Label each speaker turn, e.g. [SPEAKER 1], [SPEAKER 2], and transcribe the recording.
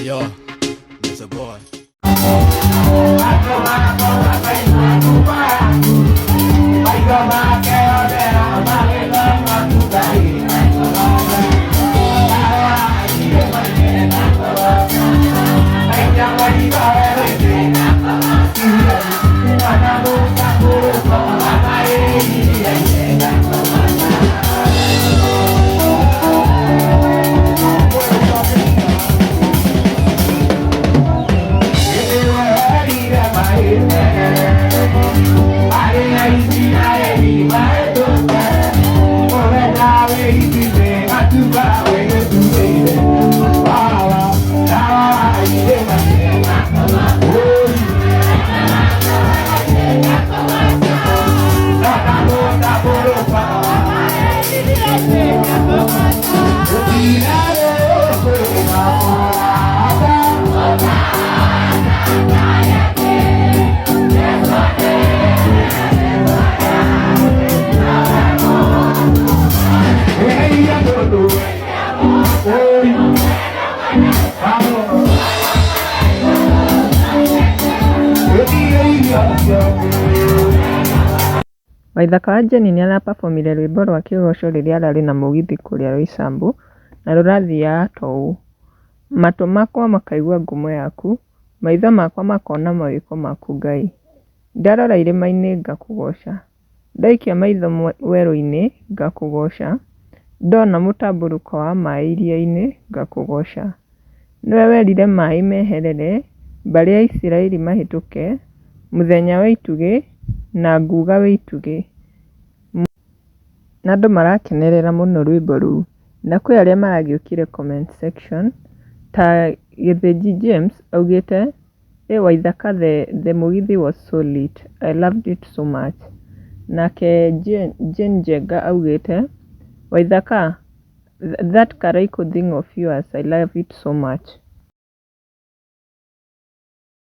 [SPEAKER 1] Yo, there's a boy.
[SPEAKER 2] Waithaka wa Jeni nĩarapafomire rwĩmbo rwa kĩgoco rĩrĩa ararĩ na mũgithi kũrĩa Roysambu na rũrathiaga ta ũũ: matũ makwa makaigua ngumo yaku, maitho makwa makona mawĩko maku Ngai. Ndarora irĩma-inĩ ngakũgoca, ndaikia maitho werũ-inĩ ngakũgoca, ndona mũtambũrũko wa maĩ iria-inĩ ngakũgoca. Nĩwe werire maĩ meherere, mbarĩ ya Isiraeli mahĩtũke, mũthenya wa itugĩ na nguga wĩ itugĩ. Na andũ marakenerera mũno rwĩmbo rũu, na kwĩ arĩa maragĩũkire comment section ta Gĩthĩnji James augĩte, Waithaka the mũgithi was so lit, I loved it so much. Nake Jane Njenga augĩte, Waithaka that Karaiko thing of yours, I love it so much.